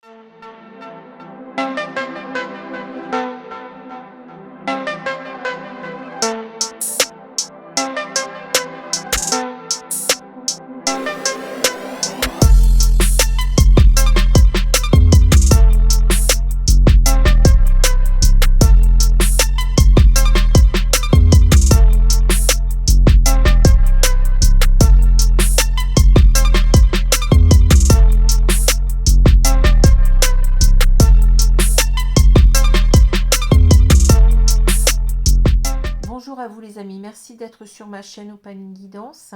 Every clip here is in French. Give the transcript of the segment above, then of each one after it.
Bonjour à vous les amis, merci d'être sur ma chaîne Opaline Guidance.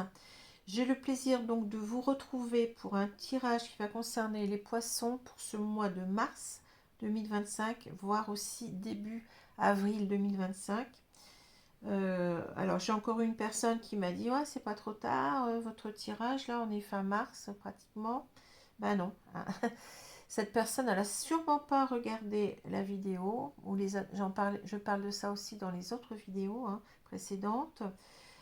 J'ai le plaisir donc de vous retrouver pour un tirage qui va concerner les poissons pour ce mois de mars 2025, voire aussi début avril 2025. Alors j'ai encore une personne qui m'a dit ouais, c'est pas trop tard, votre tirage, là on est fin mars pratiquement. Ben non, hein. Cette personne, elle n'a sûrement pas regardé la vidéo, ou je parle de ça aussi dans les autres vidéos précédentes,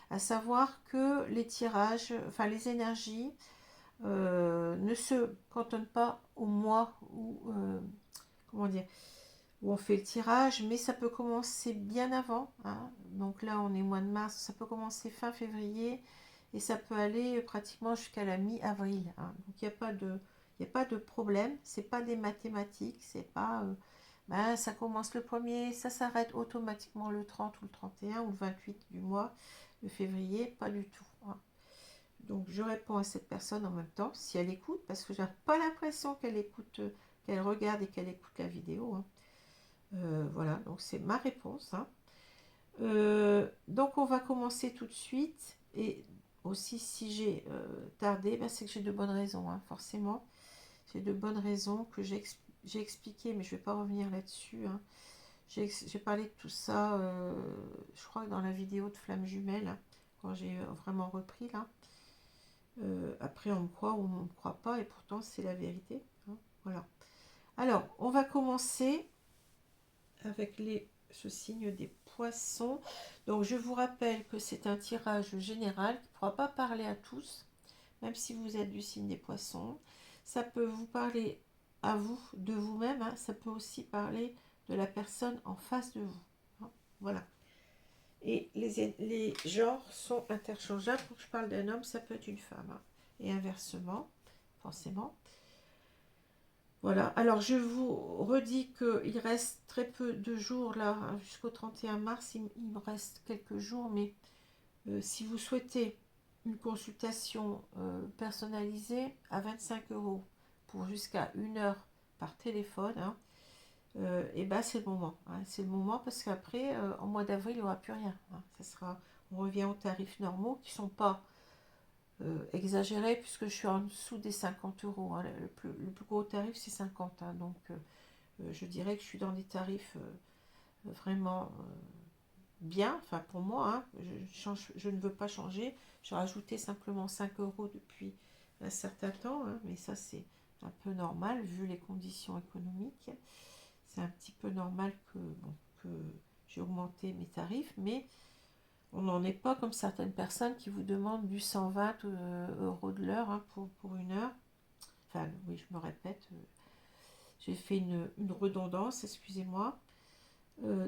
à savoir que les tirages, enfin les énergies, ne se cantonnent pas au mois où, comment dire, où on fait le tirage, mais ça peut commencer bien avant, hein. Donc là, on est au mois de mars, ça peut commencer fin février, et ça peut aller pratiquement jusqu'à la mi-avril, hein. Donc il n'y a pas de... Il n'y a pas de problème, c'est pas des mathématiques, c'est pas ça commence le 1er, ça s'arrête automatiquement le 30 ou le 31 ou le 28 du mois de février, pas du tout, hein. Donc je réponds à cette personne en même temps, si elle écoute, parce que j'ai pas l'impression qu'elle écoute, qu'elle regarde et qu'elle écoute la vidéo, hein. Voilà, donc c'est ma réponse, hein. Donc on va commencer tout de suite, et aussi si j'ai tardé, c'est que j'ai de bonnes raisons, hein, forcément. J'ai de bonnes raisons que j'ai expliquées, mais je ne vais pas revenir là-dessus, hein. J'ai parlé de tout ça, je crois, dans la vidéo de Flamme Jumelle, hein, quand j'ai vraiment repris, là. Après, on me croit ou on ne me croit pas, et pourtant, c'est la vérité, hein. Voilà. Alors, on va commencer avec ce signe des poissons. Donc, je vous rappelle que c'est un tirage général qui ne pourra pas parler à tous, même si vous êtes du signe des poissons. Ça peut vous parler à vous, de vous-même, hein. Ça peut aussi parler de la personne en face de vous, hein. Voilà. Et les genres sont interchangeables. Quand je parle d'un homme, ça peut être une femme, hein. Et inversement, forcément. Voilà. Alors, je vous redis qu'il reste très peu de jours, là, hein, jusqu'au 31 mars. Il me reste quelques jours, mais si vous souhaitez une consultation personnalisée à 25 € pour jusqu'à 1 heure par téléphone, hein, et ben c'est le moment, hein. C'est le moment parce qu'après, en mois d'avril, il n'y aura plus rien, hein. On revient aux tarifs normaux qui ne sont pas exagérés puisque je suis en dessous des 50 €, hein. Le plus gros tarif, c'est 50, hein. Donc, je dirais que je suis dans des tarifs vraiment bien, enfin pour moi, hein. Je ne veux pas changer. J'ai rajouté simplement 5 € depuis un certain temps, hein, mais ça c'est un peu normal vu les conditions économiques. C'est un petit peu normal que j'ai augmenté mes tarifs, mais on n'en est pas comme certaines personnes qui vous demandent du 120 € de l'heure, hein, pour 1 heure. Enfin oui, je me répète, j'ai fait une redondance, excusez-moi.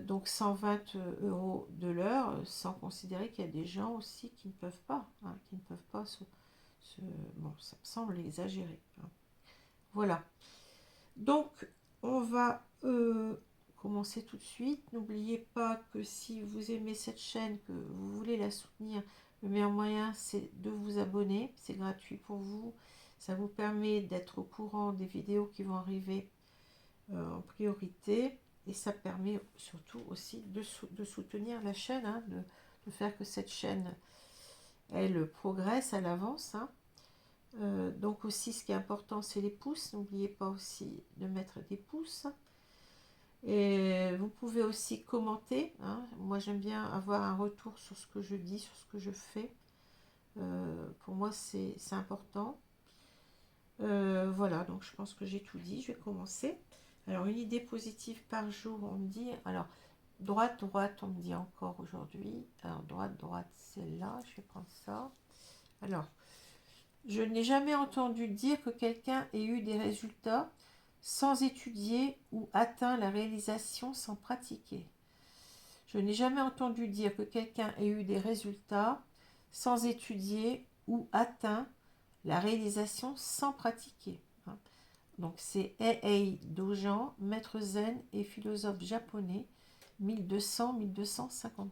Donc 120 € de l'heure, sans considérer qu'il y a des gens aussi qui ne peuvent pas, hein, qui ne peuvent pas bon, ça me semble exagéré, hein. Voilà. Donc, on va commencer tout de suite. N'oubliez pas que si vous aimez cette chaîne, que vous voulez la soutenir, le meilleur moyen, c'est de vous abonner. C'est gratuit pour vous. Ça vous permet d'être au courant des vidéos qui vont arriver en priorité. Et ça permet surtout aussi de soutenir la chaîne, hein, de faire que cette chaîne, elle progresse, elle avance, hein. Donc aussi, ce qui est important, c'est les pouces. N'oubliez pas aussi de mettre des pouces. Et vous pouvez aussi commenter, hein. Moi, j'aime bien avoir un retour sur ce que je dis, sur ce que je fais. Pour moi, c'est important. Voilà, donc je pense que j'ai tout dit. Je vais commencer. Alors, une idée positive par jour, on me dit. Alors, droite, on me dit encore aujourd'hui. Alors, droite, celle-là. Je vais prendre ça. Alors, je n'ai jamais entendu dire que quelqu'un ait eu des résultats sans étudier ou atteint la réalisation sans pratiquer. Je n'ai jamais entendu dire que quelqu'un ait eu des résultats sans étudier ou atteint la réalisation sans pratiquer. Donc c'est Ei Dogen, maître zen et philosophe japonais, 1200-1253.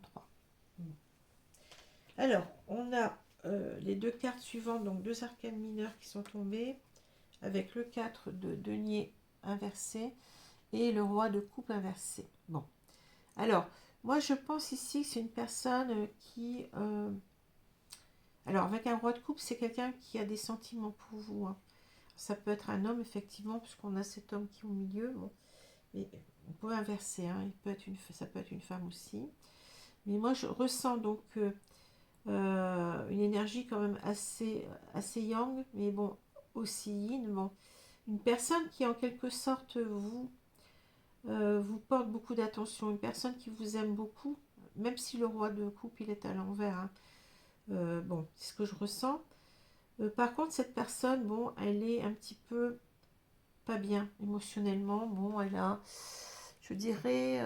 Alors, on a les deux cartes suivantes, donc deux arcanes mineures qui sont tombées, avec le 4 de denier inversé et le roi de coupe inversé. Bon, alors, moi je pense ici que c'est une personne qui... alors, avec un roi de coupe, c'est quelqu'un qui a des sentiments pour vous. Hein. Ça peut être un homme, effectivement, puisqu'on a cet homme qui est au milieu. Bon, mais on peut inverser, hein. Ça peut être une femme aussi. Mais moi, je ressens donc une énergie quand même assez yang, mais bon, aussi yin. Bon, une personne qui, en quelque sorte, vous porte beaucoup d'attention. Une personne qui vous aime beaucoup, même si le roi de coupe, il est à l'envers. Hein. Bon, c'est ce que je ressens. Par contre, cette personne, bon, elle est un petit peu pas bien émotionnellement. Bon, elle a, je dirais,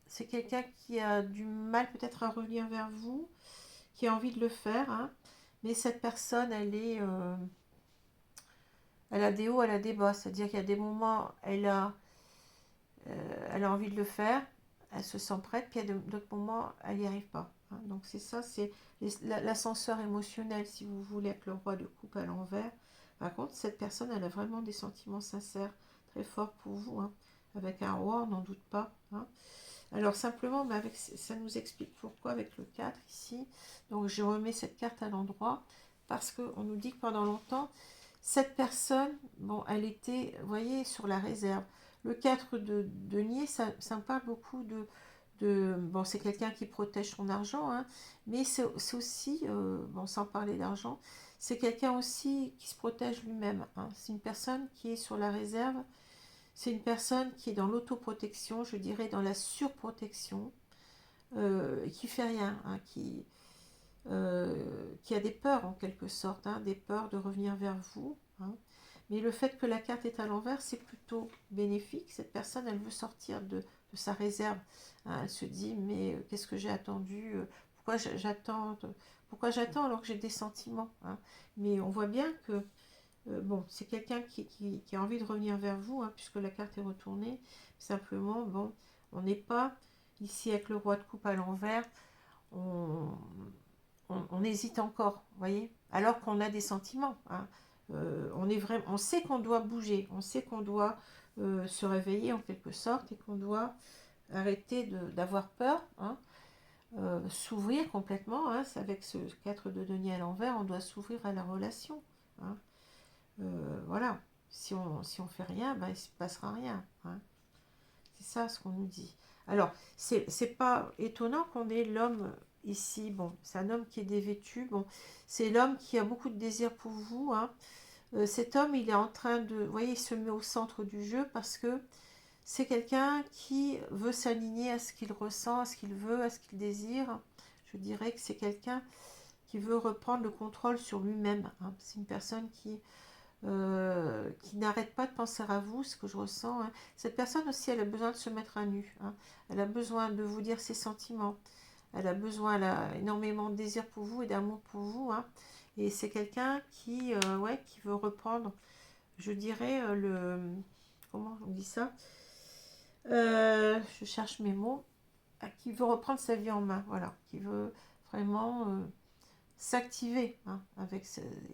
c'est quelqu'un qui a du mal peut-être à revenir vers vous, qui a envie de le faire, hein, mais cette personne, elle a des hauts, elle a des bas. C'est-à-dire qu'il y a des moments, elle a envie de le faire, elle se sent prête, puis il y a d'autres moments, elle n'y arrive pas. Hein. Donc c'est ça, c'est l'ascenseur émotionnel, si vous voulez, avec le roi de coupe à l'envers. Par contre, cette personne, elle a vraiment des sentiments sincères, très forts pour vous. Hein. Avec un roi, on n'en doute pas. Hein. Alors simplement, mais ça nous explique pourquoi avec le 4 ici. Donc je remets cette carte à l'endroit, parce qu'on nous dit que pendant longtemps, cette personne, bon, elle était, vous voyez, sur la réserve. Le 4 de denier, ça me parle beaucoup bon, c'est quelqu'un qui protège son argent, hein, mais c'est aussi, bon, sans parler d'argent, c'est quelqu'un aussi qui se protège lui-même. Hein. C'est une personne qui est sur la réserve, c'est une personne qui est dans l'autoprotection, je dirais dans la surprotection, qui fait rien, hein, qui a des peurs en quelque sorte, hein, des peurs de revenir vers vous. Hein. Mais le fait que la carte est à l'envers, c'est plutôt bénéfique. Cette personne, elle veut sortir de sa réserve. Hein. Elle se dit, mais qu'est-ce que j'ai attendu pourquoi j'attends alors que j'ai des sentiments. Hein. Mais on voit bien que bon, c'est quelqu'un qui a envie de revenir vers vous, hein, puisque la carte est retournée. Simplement, bon, on n'est pas ici avec le roi de coupe à l'envers. On, on hésite encore, vous voyez, alors qu'on a des sentiments. Hein. On sait qu'on doit bouger, on sait qu'on doit se réveiller en quelque sorte et qu'on doit arrêter d'avoir peur, hein, s'ouvrir complètement. Hein, c'est avec ce 4 de denier à l'envers, on doit s'ouvrir à la relation. Hein. Voilà, si on fait rien, ben, il ne se passera rien. Hein. C'est ça ce qu'on nous dit. Alors, c'est pas étonnant qu'on ait l'homme ici. Bon, c'est un homme qui est dévêtu. Bon, c'est l'homme qui a beaucoup de désir pour vous. Hein. Cet homme, il est en train de... Vous voyez, il se met au centre du jeu parce que c'est quelqu'un qui veut s'aligner à ce qu'il ressent, à ce qu'il veut, à ce qu'il désire. Je dirais que c'est quelqu'un qui veut reprendre le contrôle sur lui-même. Hein. C'est une personne qui n'arrête pas de penser à vous, ce que je ressens. Hein. Cette personne aussi, elle a besoin de se mettre à nu. Hein. Elle a besoin de vous dire ses sentiments. Elle a énormément de désir pour vous et d'amour pour vous. Hein. Et c'est quelqu'un ouais, qui veut reprendre, je dirais, comment on dit ça Je cherche mes mots. Qui veut reprendre sa vie en main. Voilà. Qui veut vraiment... s'activer. Hein,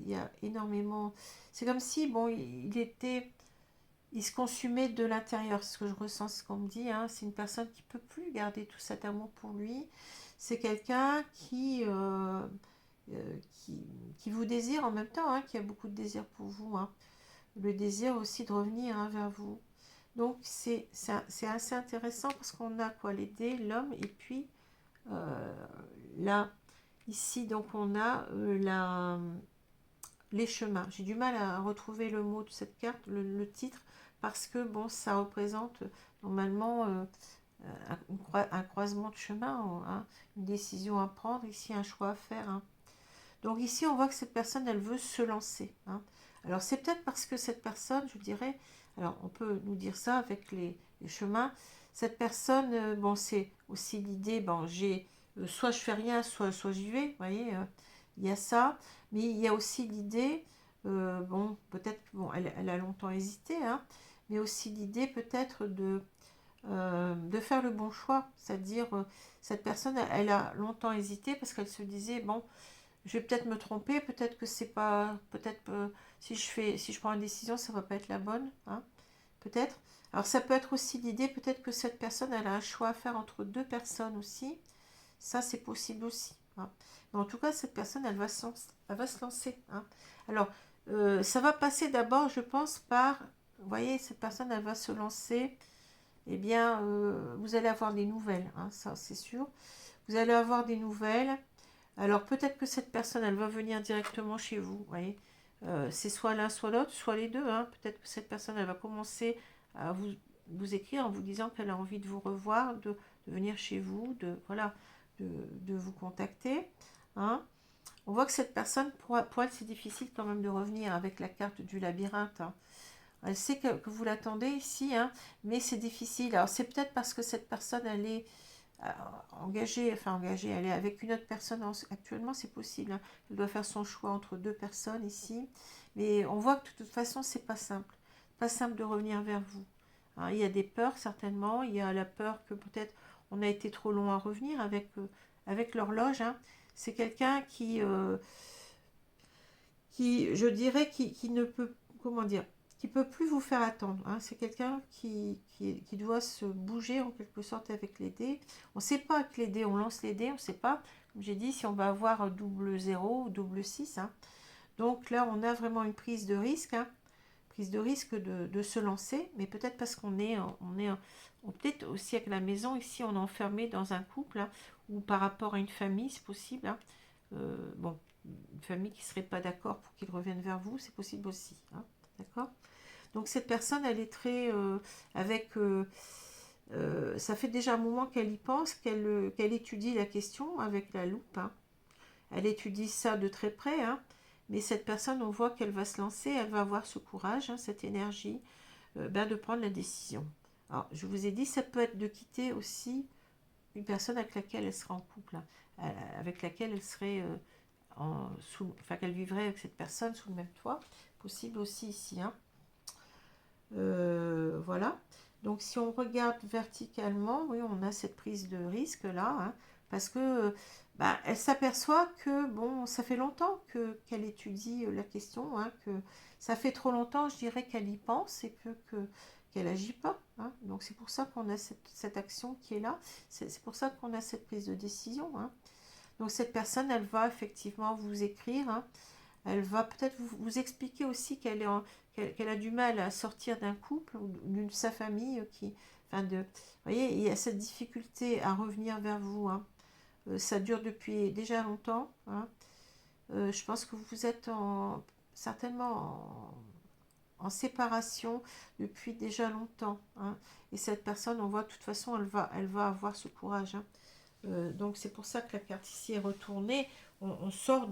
il y a énormément... C'est comme si, bon, il se consumait de l'intérieur. C'est ce que je ressens, ce qu'on me dit. Hein. C'est une personne qui ne peut plus garder tout cet amour pour lui. C'est quelqu'un qui vous désire en même temps, hein, qui a beaucoup de désir pour vous. Hein. Le désir aussi de revenir, hein, vers vous. Donc, c'est assez intéressant parce qu'on a quoi, les dés, l'homme, et puis là, ici, donc, on a les chemins. J'ai du mal à retrouver le mot de cette carte, le titre, parce que, bon, ça représente normalement un croisement de chemin, hein, une décision à prendre, ici, un choix à faire. Hein. Donc, ici, on voit que cette personne, elle veut se lancer. Hein. Alors c'est peut-être parce que cette personne, je dirais, alors on peut nous dire ça avec les chemins, cette personne, bon c'est aussi l'idée, bon j'ai, soit je fais rien, soit j'y vais, vous voyez, il y a ça, mais il y a aussi l'idée, bon peut-être, bon elle a longtemps hésité, hein, mais aussi l'idée peut-être de faire le bon choix, c'est-à-dire cette personne, elle a longtemps hésité parce qu'elle se disait, bon, je vais peut-être me tromper, peut-être que c'est pas, peut-être si je prends une décision, ça va pas être la bonne, hein, peut-être. Alors ça peut être aussi l'idée, peut-être que cette personne, elle a un choix à faire entre deux personnes aussi, ça c'est possible aussi, hein. Mais en tout cas, cette personne, elle va se lancer, hein. Alors, ça va passer d'abord, je pense, par, vous voyez, cette personne, elle va se lancer, eh bien, vous allez avoir des nouvelles, hein, ça c'est sûr. Vous allez avoir des nouvelles. Alors peut-être que cette personne, elle va venir directement chez vous, vous voyez. C'est soit l'un, soit l'autre, soit les deux, hein. Peut-être que cette personne, elle va commencer à vous écrire en vous disant qu'elle a envie de vous revoir, de venir chez vous, voilà, de vous contacter, hein. On voit que cette personne, pour elle, c'est difficile quand même de revenir avec la carte du labyrinthe, hein. Elle sait que vous l'attendez ici, hein, mais c'est difficile. Alors c'est peut-être parce que cette personne, elle est engagée, elle est avec une autre personne actuellement, c'est possible, hein. Elle doit faire son choix entre deux personnes ici, mais on voit que de toute façon, c'est pas simple de revenir vers vous, hein. Il y a des peurs certainement, il y a la peur que peut-être on a été trop long à revenir avec l'horloge, hein. C'est quelqu'un qui, je dirais, qui ne peut, comment dire, qui peut plus vous faire attendre, hein. C'est quelqu'un qui doit se bouger en quelque sorte avec les dés. On ne sait pas avec les dés, on lance les dés, on ne sait pas, comme j'ai dit, si on va avoir double 0 ou double 6, hein. Donc là, on a vraiment une prise de risque, hein, prise de risque de se lancer, mais peut-être parce peut-être aussi avec la maison, ici, on est enfermé dans un couple, hein, ou par rapport à une famille, c'est possible, hein. Bon, une famille qui ne serait pas d'accord pour qu'il revienne vers vous, c'est possible aussi, hein, d'accord. Donc cette personne, elle est très ça fait déjà un moment qu'elle y pense, qu'elle étudie la question avec la loupe, hein. Elle étudie ça de très près, hein, mais cette personne, on voit qu'elle va se lancer, elle va avoir ce courage, hein, cette énergie, de prendre la décision. Alors, je vous ai dit, ça peut être de quitter aussi une personne avec laquelle elle sera en couple, hein, avec laquelle elle serait enfin qu'elle vivrait avec cette personne sous le même toit, possible aussi ici, hein. Voilà. Donc si on regarde verticalement, oui, on a cette prise de risque là, hein, parce que bah, elle s'aperçoit que bon, ça fait longtemps qu'elle étudie la question, hein, que ça fait trop longtemps, je dirais, qu'elle y pense et qu'elle agit pas, hein. Donc c'est pour ça qu'on a cette action qui est là, c'est pour ça qu'on a cette prise de décision, hein. Donc cette personne, elle va effectivement vous écrire, hein. Elle va peut-être vous expliquer aussi qu'elle a du mal à sortir d'un couple ou d'une sa famille vous voyez, il y a cette difficulté à revenir vers vous, hein. Ça dure depuis déjà longtemps, hein. Je pense que vous êtes certainement en séparation depuis déjà longtemps, hein. Et cette personne, on voit de toute façon, elle va avoir ce courage, hein. Donc c'est pour ça que la carte ici est retournée. On sort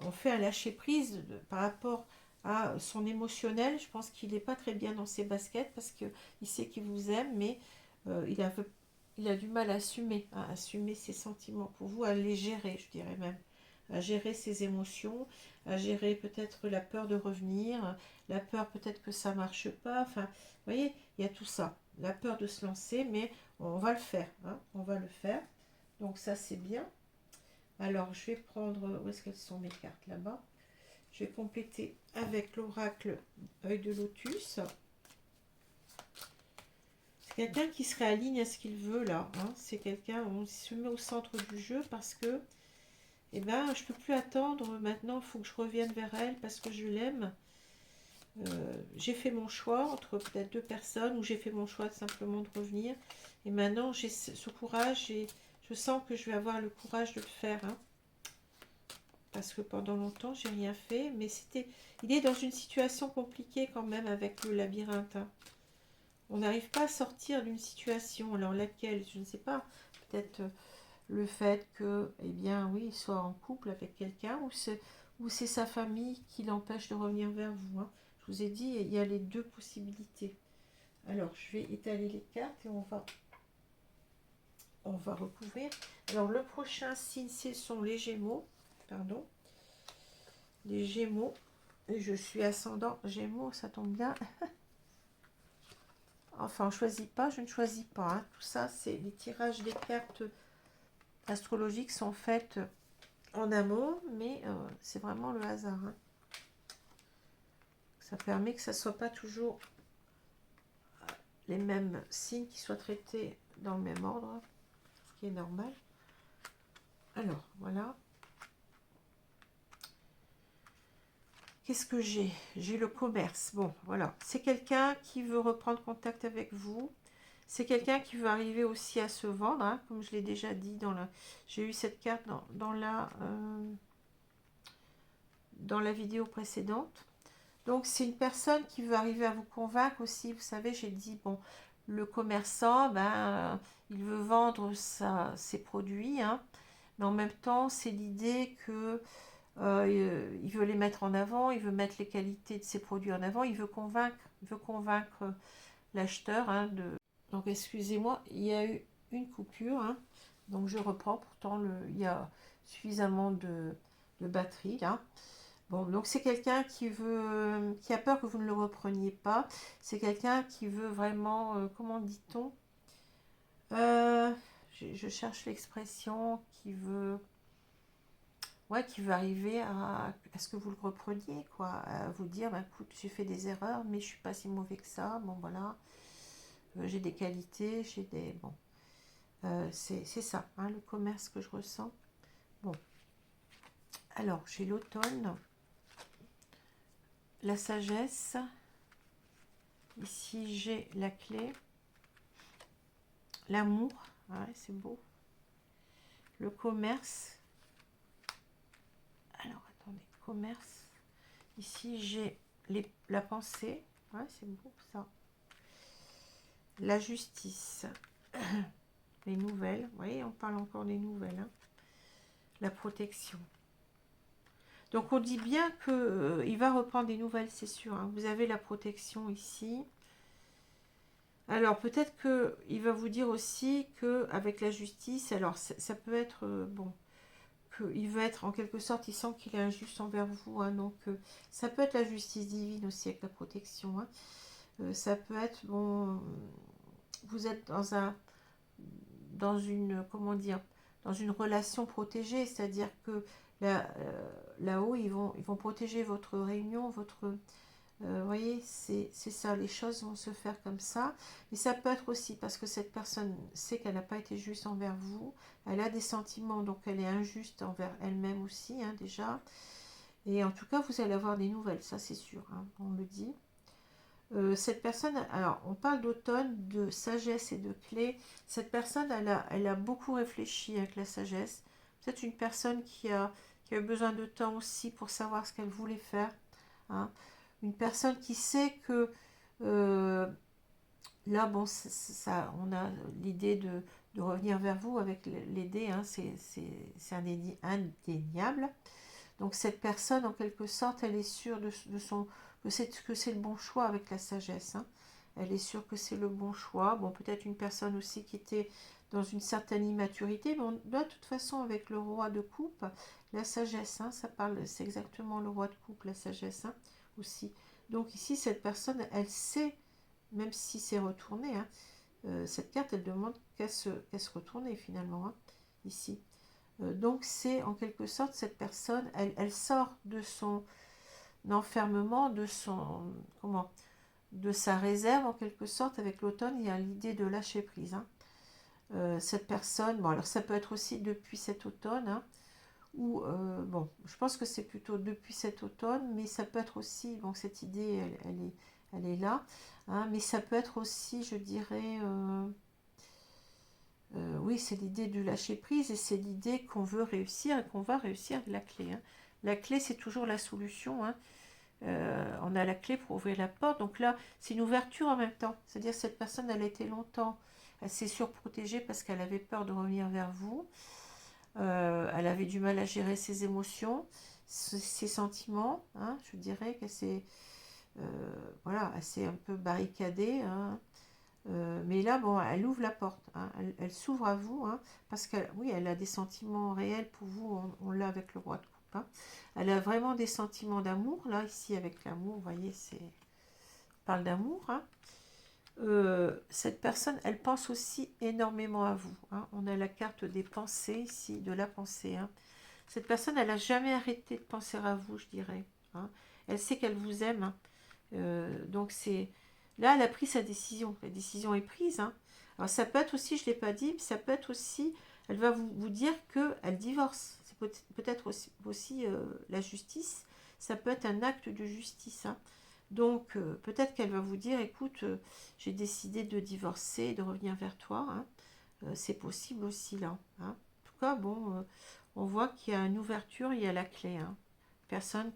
on fait un lâcher prise par rapport à son émotionnel. Je pense qu'il n'est pas très bien dans ses baskets parce qu'il sait qu'il vous aime, mais il a du mal à assumer ses sentiments pour vous, à les gérer, je dirais même, à gérer ses émotions, à gérer peut-être la peur de revenir, la peur peut-être que ça marche pas. Enfin, vous voyez, il y a tout ça, la peur de se lancer, mais on va le faire, hein, on va le faire. Donc ça c'est bien. Alors je vais prendre, où est-ce qu'elles sont mes cartes là-bas? Je vais compléter avec l'oracle œil de lotus. C'est quelqu'un qui se réaligne à ce qu'il veut là, hein. C'est quelqu'un, on se met au centre du jeu parce que, eh ben, je peux plus attendre maintenant, il faut que je revienne vers elle parce que je l'aime. J'ai fait mon choix entre peut-être deux personnes ou j'ai fait mon choix simplement de revenir. Et maintenant j'ai ce courage et je sens que je vais avoir le courage de le faire, hein. Parce que pendant longtemps, j'ai rien fait. Mais il est dans une situation compliquée quand même avec le labyrinthe, hein. On n'arrive pas à sortir d'une situation. Alors laquelle, je ne sais pas. Peut-être le fait que, eh bien, oui, il soit en couple avec quelqu'un ou ou c'est sa famille qui l'empêche de revenir vers vous, hein. Je vous ai dit, il y a les deux possibilités. Alors, je vais étaler les cartes et on va recouvrir. Alors, le prochain signe, ce sont les Gémeaux. Pardon. Les Gémeaux. Et je suis ascendant Gémeaux, ça tombe bien. Enfin, on choisit pas, je ne choisis pas, hein. Tout ça, c'est les tirages des cartes astrologiques sont faits en amont, mais c'est vraiment le hasard, hein. Ça permet que ça ne soit pas toujours les mêmes signes qui soient traités dans le même ordre, ce qui est normal. Alors, voilà. Qu'est-ce que j'ai? J'ai le commerce. Bon, voilà. C'est quelqu'un qui veut reprendre contact avec vous. C'est quelqu'un qui veut arriver aussi à se vendre, hein, comme je l'ai déjà dit. J'ai eu cette carte dans la vidéo précédente. Donc, c'est une personne qui veut arriver à vous convaincre aussi. Vous savez, j'ai dit, bon, le commerçant, il veut vendre ses produits, hein, mais en même temps, c'est l'idée que il veut les mettre en avant, il veut mettre les qualités de ses produits en avant, il veut convaincre l'acheteur, hein, Donc, excusez-moi, il y a eu une coupure, hein, donc je reprends. Pourtant, il y a suffisamment de batterie là. Bon, donc c'est quelqu'un qui a peur que vous ne le repreniez pas. C'est quelqu'un qui veut vraiment, comment dit-on, je cherche l'expression, qui veut arriver à ce que vous le repreniez, quoi, à vous dire, écoute, j'ai fait des erreurs, mais je suis pas si mauvais que ça. Bon, voilà, j'ai des qualités, bon, c'est ça, hein, le commerce que je ressens. Bon, alors j'ai l'automne, la sagesse. Ici, j'ai la clé, l'amour, ouais, c'est beau, le commerce. Alors, attendez, commerce. Ici, j'ai la pensée, ouais, c'est beau ça. La justice, les nouvelles, vous voyez, on parle encore des nouvelles, hein. La protection. Donc, on dit bien que il va reprendre des nouvelles, c'est sûr, hein. Vous avez la protection ici. Alors peut-être qu'il va vous dire aussi qu'avec la justice, alors ça peut être, bon, qu'il veut être en quelque sorte, il sent qu'il est injuste envers vous, hein, donc ça peut être la justice divine aussi avec la protection, hein. Ça peut être, bon, vous êtes dans une, comment dire, dans une relation protégée, c'est-à-dire que là-haut, ils vont protéger votre réunion, vous voyez, c'est ça, les choses vont se faire comme ça. Mais ça peut être aussi parce que cette personne sait qu'elle n'a pas été juste envers vous. Elle a des sentiments, donc elle est injuste envers elle-même aussi, hein, déjà. Et en tout cas, vous allez avoir des nouvelles, ça c'est sûr, hein, on le dit. Cette personne, alors on parle d'automne, de sagesse et de clé. Cette personne, elle a beaucoup réfléchi avec la sagesse. Peut-être une personne qui a eu besoin de temps aussi pour savoir ce qu'elle voulait faire, hein. Une personne qui sait que là, bon, on a l'idée de revenir vers vous avec les dés, hein, c'est indéniable. Donc cette personne, en quelque sorte, elle est sûre que c'est le bon choix avec la sagesse, hein. Elle est sûre que c'est le bon choix. Bon, peut-être une personne aussi qui était dans une certaine immaturité, mais de toute façon, avec le roi de coupe, la sagesse, hein, ça parle, c'est exactement le roi de coupe, la sagesse, hein, aussi. Donc ici, cette personne, elle sait, même si c'est retourné, hein, cette carte, elle demande qu'elle se retourne finalement, hein, ici. Donc c'est en quelque sorte cette personne, elle sort de son enfermement, de sa réserve en quelque sorte. Avec l'automne, il y a l'idée de lâcher prise, hein. Cette personne, bon alors ça peut être aussi depuis cet automne, hein, ou bon, je pense que c'est plutôt depuis cet automne, mais ça peut être aussi, bon cette idée, elle est là, hein, mais ça peut être aussi, je dirais, oui, c'est l'idée du lâcher prise et c'est l'idée qu'on veut réussir et qu'on va réussir avec la clé, hein. La clé, c'est toujours la solution, hein. On a la clé pour ouvrir la porte. Donc là, c'est une ouverture en même temps. C'est-à-dire cette personne, elle a été longtemps, elle s'est surprotégée parce qu'elle avait peur de revenir vers vous. Elle avait du mal à gérer ses émotions. ses sentiments, hein, je dirais qu'elle s'est voilà, assez un peu barricadée, hein. Mais là, bon, elle ouvre la porte, hein, elle s'ouvre à vous, hein, parce qu'elle, oui, elle a des sentiments réels pour vous, on l'a avec le roi de coupe, hein. Elle a vraiment des sentiments d'amour, là, ici, avec l'amour, vous voyez, on parle d'amour, hein. Cette personne, elle pense aussi énormément à vous, hein. On a la carte des pensées ici, de la pensée, hein. Cette personne, elle n'a jamais arrêté de penser à vous, je dirais, hein. Elle sait qu'elle vous aime, hein. Donc c'est là, elle a pris sa décision. La décision est prise, hein. Alors ça peut être aussi, je ne l'ai pas dit, mais ça peut être aussi, elle va vous dire qu'elle divorce. C'est peut-être aussi la justice. Ça peut être un acte de justice, hein. Donc peut-être qu'elle va vous dire, écoute, j'ai décidé de divorcer et de revenir vers toi, hein. C'est possible aussi là, hein. En tout cas, bon, on voit qu'il y a une ouverture, il y a la clé, hein. Personne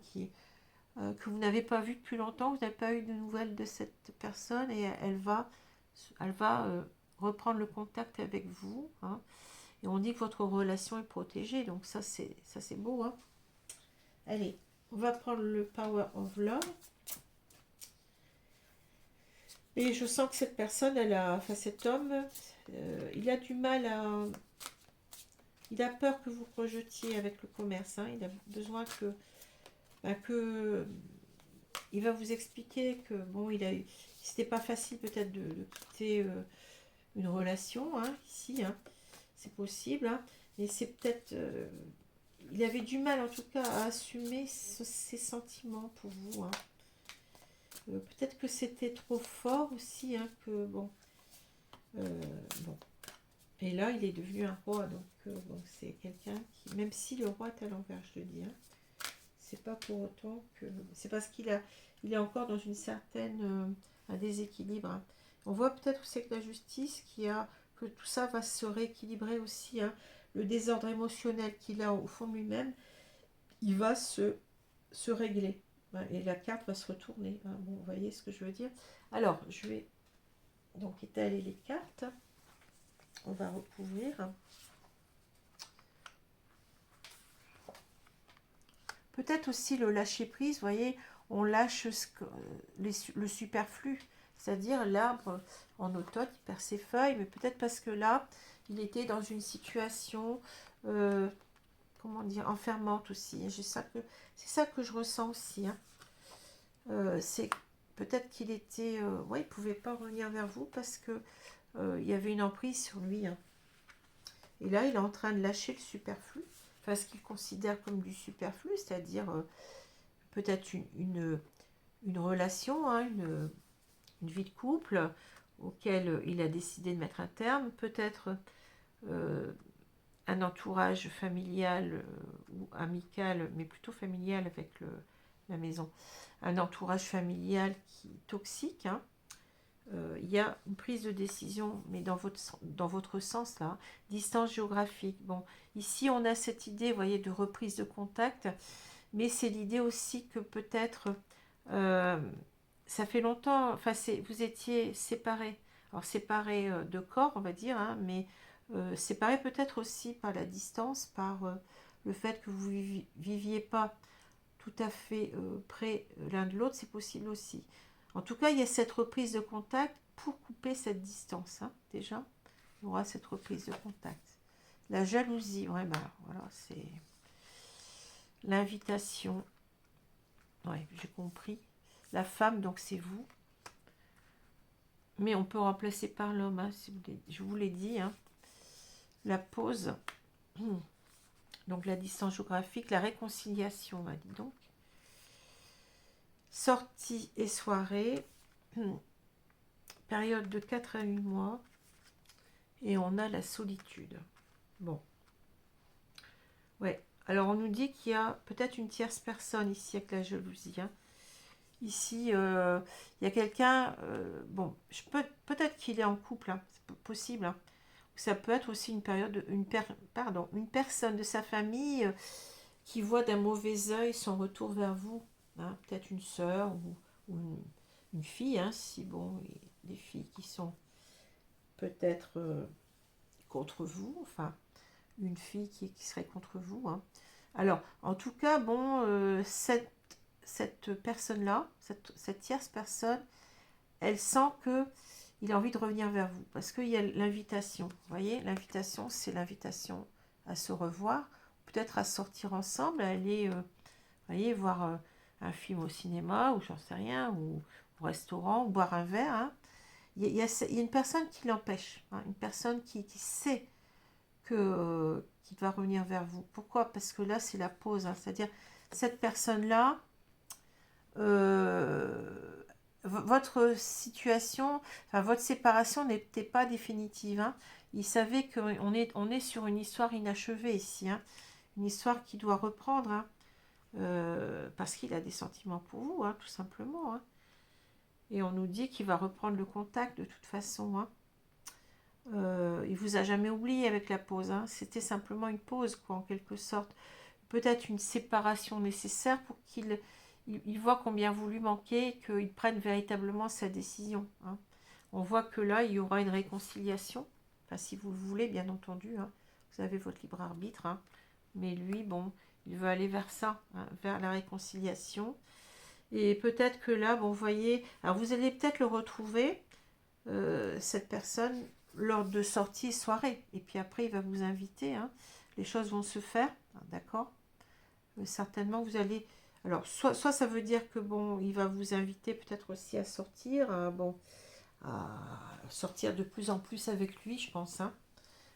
que vous n'avez pas vue depuis longtemps, vous n'avez pas eu de nouvelles de cette personne et elle va reprendre le contact avec vous, hein. Et on dit que votre relation est protégée, donc ça c'est beau, hein. Allez, on va prendre le Power of Love. Et je sens que cette personne, enfin cet homme, il a du mal à... Il a peur que vous rejetiez avec le commerce, hein. Il a besoin que il va vous expliquer que bon, c'était pas facile peut-être de quitter une relation, hein, ici, hein. C'est possible, hein, mais c'est peut-être... il avait du mal en tout cas à assumer ses sentiments pour vous, hein. Peut-être que c'était trop fort aussi, hein, que bon... bon. Et là, il est devenu un roi, donc bon, c'est quelqu'un qui... Même si le roi est à l'envers, je le dis, hein, c'est pas pour autant que... C'est parce il est encore dans une certaine... un déséquilibre, hein. On voit peut-être aussi avec la justice que tout ça va se rééquilibrer aussi, hein. Le désordre émotionnel qu'il a au fond de lui-même, il va se régler, hein, et la carte va se retourner, hein. Bon, vous voyez ce que je veux dire. Alors, je vais donc étaler les cartes. On va recouvrir. Peut-être aussi le lâcher prise, vous voyez, on lâche le superflu, c'est-à-dire l'arbre en automne, il perd ses feuilles, mais peut-être parce que là, il était dans une situation, comment dire, enfermante aussi. C'est ça que je ressens aussi, hein. C'est peut-être qu'il était, ouais, il pouvait pas revenir vers vous parce que il y avait une emprise sur lui, hein. Et là, il est en train de lâcher le superflu, enfin ce qu'il considère comme du superflu, c'est-à-dire peut-être une relation, hein, une vie de couple auquel il a décidé de mettre un terme, peut-être euh, un entourage familial ou amical, mais plutôt familial avec la maison, un entourage familial qui est toxique, hein. Il y a une prise de décision, mais dans votre sens là, distance géographique. Bon, ici on a cette idée, vous voyez, de reprise de contact, mais c'est l'idée aussi que peut-être euh, ça fait longtemps, enfin vous étiez séparés, alors séparés de corps on va dire, hein, mais séparés peut-être aussi par la distance, par le fait que vous viviez pas tout à fait près l'un de l'autre, c'est possible aussi. En tout cas, il y a cette reprise de contact pour couper cette distance, hein, déjà. Il y aura cette reprise de contact. La jalousie, vraiment, voilà, c'est l'invitation. Ouais, j'ai compris. La femme, donc c'est vous. Mais on peut remplacer par l'homme, hein, si je vous l'ai dit, hein. La pause, donc la distance géographique, la réconciliation, on a dit donc. Sortie et soirée, période de 4 à 8 mois, et on a la solitude. Bon. Ouais. Alors on nous dit qu'il y a peut-être une tierce personne ici avec la jalousie, hein. Ici, il y a quelqu'un, bon, peut-être qu'il est en couple, hein, c'est possible, hein. Ça peut être aussi une personne de sa famille qui voit d'un mauvais œil son retour vers vous, hein, peut-être une sœur ou une fille, hein, si bon, des filles qui sont peut-être contre vous, enfin, une fille qui serait contre vous, hein. Alors, en tout cas, bon, cette personne-là, cette tierce personne, elle sent que il a envie de revenir vers vous parce qu'il y a l'invitation. Vous voyez, l'invitation, c'est l'invitation à se revoir, peut-être à sortir ensemble, à aller, vous voyez, voir un film au cinéma ou j'en sais rien, ou au restaurant, ou boire un verre. Hein. Il y a une personne qui l'empêche, hein, une personne qui sait qu'il va revenir vers vous. Pourquoi? Parce que là, c'est la pause. Hein. C'est-à-dire, cette personne-là, euh, votre situation, enfin, votre séparation n'était pas définitive. Hein. Il savait qu'on est sur une histoire inachevée ici. Hein. Une histoire qui doit reprendre. Hein. Parce qu'il a des sentiments pour vous, hein, tout simplement. Hein. Et on nous dit qu'il va reprendre le contact de toute façon. Hein. Il vous a jamais oublié avec la pause. Hein. C'était simplement une pause, quoi, en quelque sorte. Peut-être une séparation nécessaire pour qu'il voit combien vous lui manquez et qu'il prenne véritablement sa décision. Hein. On voit que là, il y aura une réconciliation. Enfin, si vous le voulez, bien entendu. Hein. Vous avez votre libre arbitre. Hein. Mais lui, bon, il veut aller vers ça, hein, vers la réconciliation. Et peut-être que là, bon, vous voyez, alors vous allez peut-être le retrouver, cette personne, lors de sorties et soirées. Et puis après, il va vous inviter. Hein. Les choses vont se faire, hein, d'accord. Certainement, vous allez... Alors, soit ça veut dire que, bon, il va vous inviter peut-être aussi à sortir, bon, à sortir de plus en plus avec lui, je pense. Hein.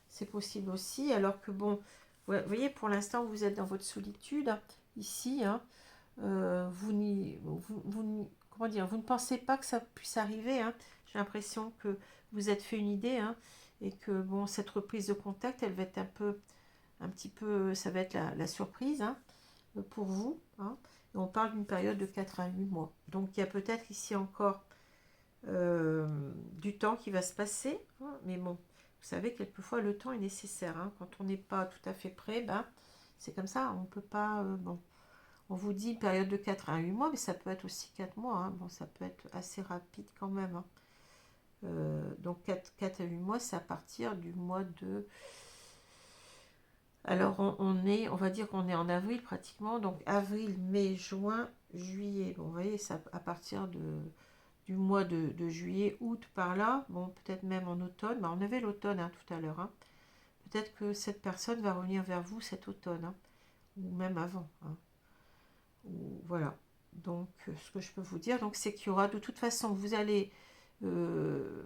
C'est possible aussi. Alors que, bon, vous voyez, pour l'instant, vous êtes dans votre solitude, ici, hein. Comment dire, vous ne pensez pas que ça puisse arriver. Hein. J'ai l'impression que vous êtes fait une idée, hein, et que bon, cette reprise de contact, elle va être un petit peu, ça va être la surprise, hein, pour vous. Hein. Et on parle d'une période de 4 à 8 mois. Donc il y a peut-être ici encore du temps qui va se passer, hein, mais bon, vous savez, quelquefois le temps est nécessaire. Hein. Quand on n'est pas tout à fait prêt, ben, c'est comme ça, on ne peut pas. Bon, on vous dit période de 4 à 8 mois, mais ça peut être aussi 4 mois. Hein. Bon, ça peut être assez rapide quand même. Hein. Donc 4 à 8 mois, c'est à partir du mois de... Alors on va dire qu'on est en avril pratiquement. Donc avril, mai, juin, juillet. Bon, vous voyez, ça à partir du mois de juillet, août par là. Bon, peut-être même en automne. Bah, on avait l'automne, hein, tout à l'heure. Hein. Peut-être que cette personne va revenir vers vous cet automne. Hein, ou même avant. Hein. Voilà. Donc, ce que je peux vous dire, donc, c'est qu'il y aura de toute façon, vous allez, euh,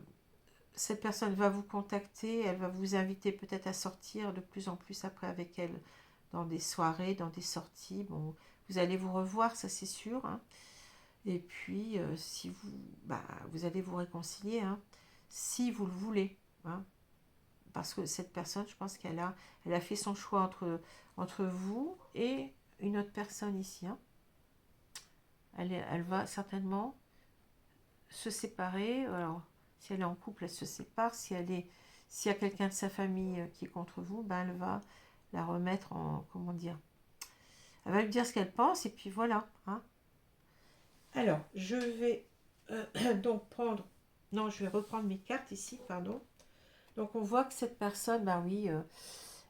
cette personne va vous contacter, elle va vous inviter peut-être à sortir de plus en plus après avec elle dans des soirées, dans des sorties. Bon, vous allez vous revoir, ça c'est sûr. Hein. Et puis, si vous, bah, vous allez vous réconcilier, hein, si vous le voulez. Hein. Parce que cette personne, je pense elle a fait son choix entre vous et une autre personne ici. Hein. Elle va certainement se séparer. Alors, si elle est en couple, elle se sépare. S'il y a quelqu'un de sa famille qui est contre vous, ben elle va la remettre en, comment dire, elle va lui dire ce qu'elle pense et puis voilà. Hein. Alors, je vais donc prendre, non, je vais reprendre mes cartes ici, pardon. Donc, on voit que cette personne, ben oui,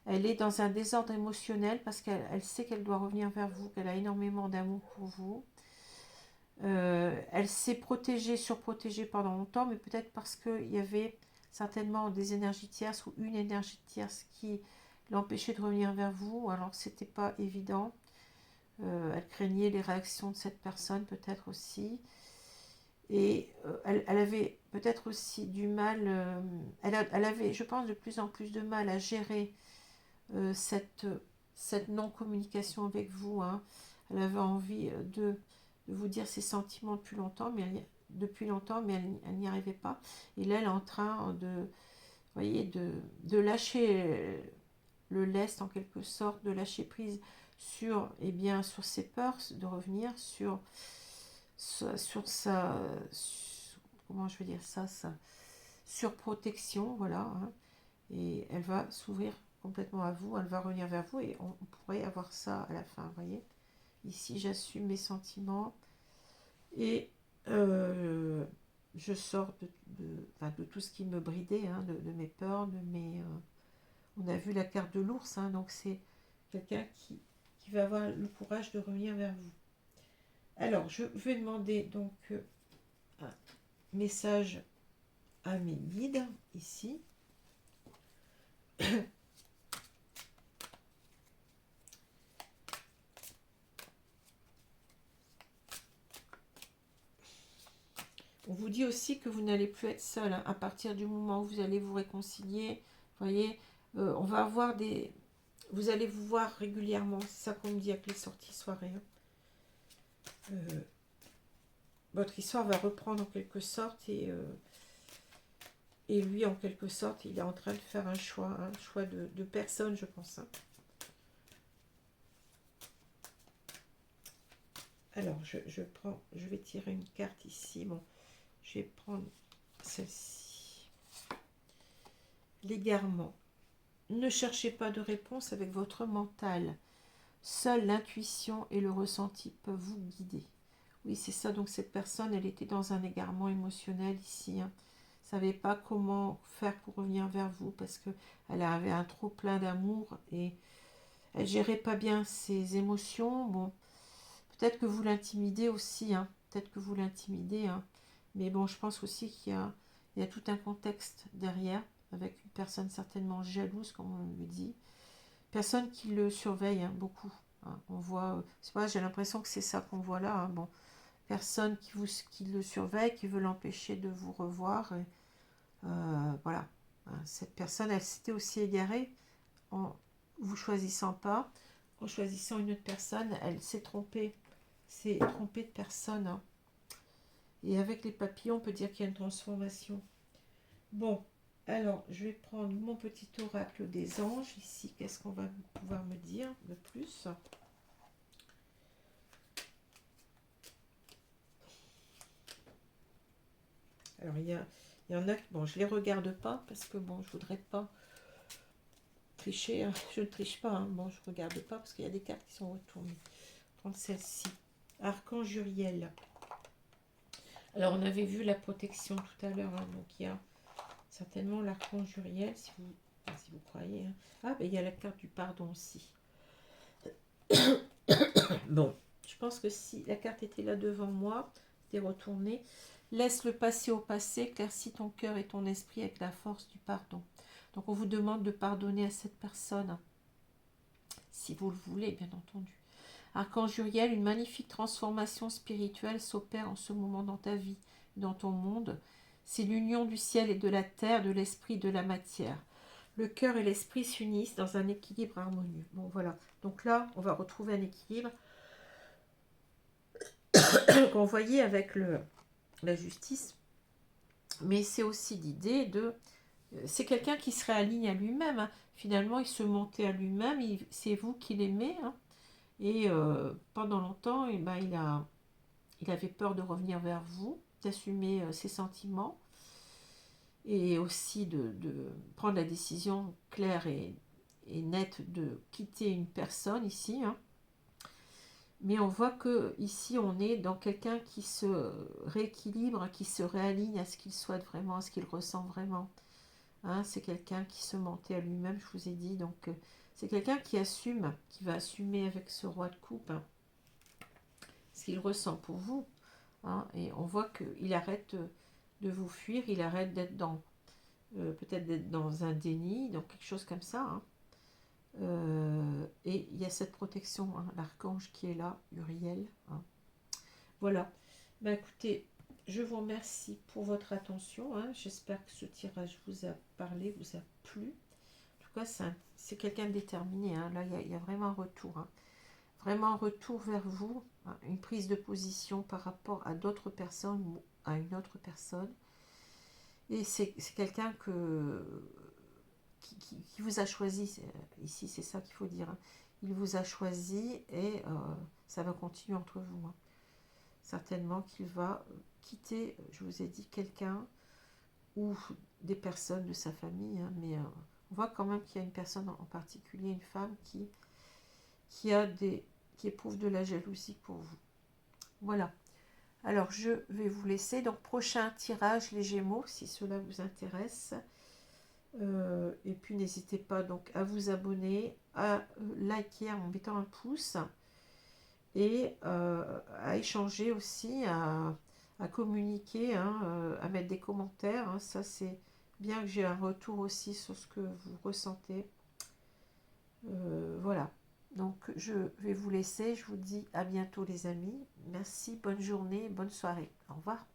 elle est dans un désordre émotionnel parce qu'elle sait qu'elle doit revenir vers vous, qu'elle a énormément d'amour pour vous. Elle s'est protégée, surprotégée pendant longtemps, mais peut-être parce qu'il y avait certainement des énergies tierces ou une énergie tierce qui l'empêchait de revenir vers vous. Alors c'était pas évident. Elle craignait les réactions de cette personne peut-être aussi. Et elle avait peut-être aussi du mal, elle avait, je pense, de plus en plus de mal à gérer euh, cette, cette non-communication avec vous. Hein. Elle avait envie de vous dire ses sentiments depuis longtemps, mais elle n'y arrivait pas. Et là, elle est en train voyez, de lâcher le lest en quelque sorte, de lâcher prise sur, eh bien, sur ses peurs, de revenir sur sa, comment je veux dire ça, sa surprotection, voilà. Hein. Et elle va s'ouvrir complètement à vous, elle va revenir vers vous et on pourrait avoir ça à la fin, vous voyez. Ici, j'assume mes sentiments et je sors enfin, de tout ce qui me bridait, hein, de mes peurs, on a vu la carte de l'ours, hein, donc c'est quelqu'un qui qui va avoir le courage de revenir vers vous. Alors, je vais demander donc un message à mes guides ici. On vous dit aussi que vous n'allez plus être seul, hein, à partir du moment où vous allez vous réconcilier. Vous voyez, on va avoir des... Vous allez vous voir régulièrement. C'est ça qu'on me dit avec les sorties soirées. Hein. Votre histoire va reprendre en quelque sorte et lui, en quelque sorte, il est en train de faire un choix de personne, je pense. Hein. Alors, je vais tirer une carte ici. Bon, je vais prendre celle-ci. L'égarement. Ne cherchez pas de réponse avec votre mental. Seule l'intuition et le ressenti peuvent vous guider. Oui, c'est ça. Donc, cette personne, elle était dans un égarement émotionnel ici. Hein. Elle ne savait pas comment faire pour revenir vers vous parce qu'elle avait un trop plein d'amour et elle ne gérait pas bien ses émotions. Bon, peut-être que vous l'intimidez aussi. Hein. Peut-être que vous l'intimidez. Hein. Mais bon, je pense aussi qu'il y a tout un contexte derrière avec une personne certainement jalouse, comme on le dit. Personne qui le surveille hein, beaucoup. Hein. On voit, c'est pas, j'ai l'impression que c'est ça qu'on voit là. Hein. Bon, personne qui le surveille, qui veut l'empêcher de vous revoir. Et, voilà. Hein, cette personne, elle s'était aussi égarée en vous choisissant pas, en choisissant une autre personne. Elle s'est trompée de personne. Hein. Et avec les papillons, on peut dire qu'il y a une transformation. Bon, alors, je vais prendre mon petit oracle des anges. Ici, qu'est-ce qu'on va pouvoir me dire de plus? Alors, il y en a, bon, je ne les regarde pas parce que, bon, je ne voudrais pas tricher. Hein. Je ne triche pas, hein. Bon, je ne regarde pas parce qu'il y a des cartes qui sont retournées. Je vais prendre celle-ci. Archange Uriel. Alors, on avait vu la protection tout à l'heure. Hein, donc, il y a certainement l'archange Uriel, si vous croyez. Hein. Ah, ben, il y a la carte du pardon aussi. Bon, je pense que si la carte était là devant moi, c'était retourné. Laisse le passé au passé, éclaircis ton cœur et ton esprit avec la force du pardon. Donc, on vous demande de pardonner à cette personne, si vous le voulez, bien entendu. Archange Uriel, une magnifique transformation spirituelle s'opère en ce moment dans ta vie, dans ton monde. C'est l'union du ciel et de la terre, de l'esprit et de la matière. Le cœur et l'esprit s'unissent dans un équilibre harmonieux. Bon, voilà. Donc là, on va retrouver un équilibre qu'on voyait avec la justice. Mais c'est aussi l'idée de... C'est quelqu'un qui se réaligne à lui-même. Hein. Finalement, il se mentait à lui-même. C'est vous qui l'aimez. Hein. Et pendant longtemps, eh ben, il avait peur de revenir vers vous, d'assumer ses sentiments. Et aussi de prendre la décision claire et nette de quitter une personne ici. Hein. Mais on voit que ici on est dans quelqu'un qui se rééquilibre, qui se réaligne à ce qu'il souhaite vraiment, à ce qu'il ressent vraiment. Hein, c'est quelqu'un qui se mentait à lui-même, je vous ai dit. Donc c'est quelqu'un qui assume, qui va assumer avec ce roi de coupe hein, ce qu'il ressent pour vous. Hein, et on voit qu'il arrête de vous fuir, il arrête d'être dans peut-être d'être dans un déni, dans quelque chose comme ça. Hein. Et il y a cette protection, hein, l'archange qui est là, Uriel. Hein. Voilà. Ben, écoutez, je vous remercie pour votre attention. Hein. J'espère que ce tirage vous a parlé, vous a plu. En tout cas, c'est quelqu'un de déterminé. Hein. Là, il y a vraiment un retour. Hein. Vraiment un retour vers vous. Hein. Une prise de position par rapport à d'autres personnes ou à une autre personne. Et c'est quelqu'un qui vous a choisi. Ici, c'est ça qu'il faut dire. Hein. Il vous a choisi et ça va continuer entre vous. Hein. Certainement qu'il va quitter, je vous ai dit, quelqu'un ou des personnes de sa famille. Hein, mais on voit quand même qu'il y a une personne en particulier, une femme qui éprouve de la jalousie pour vous. Voilà. Alors, je vais vous laisser. Donc, prochain tirage, les Gémeaux, si cela vous intéresse. Et puis n'hésitez pas donc à vous abonner, à liker en mettant un pouce et à échanger aussi, à communiquer, hein, à mettre des commentaires, hein. Ça c'est bien que j'ai un retour aussi sur ce que vous ressentez. Voilà. Donc je vais vous laisser, je vous dis à bientôt les amis. Merci, bonne journée, bonne soirée. Au revoir.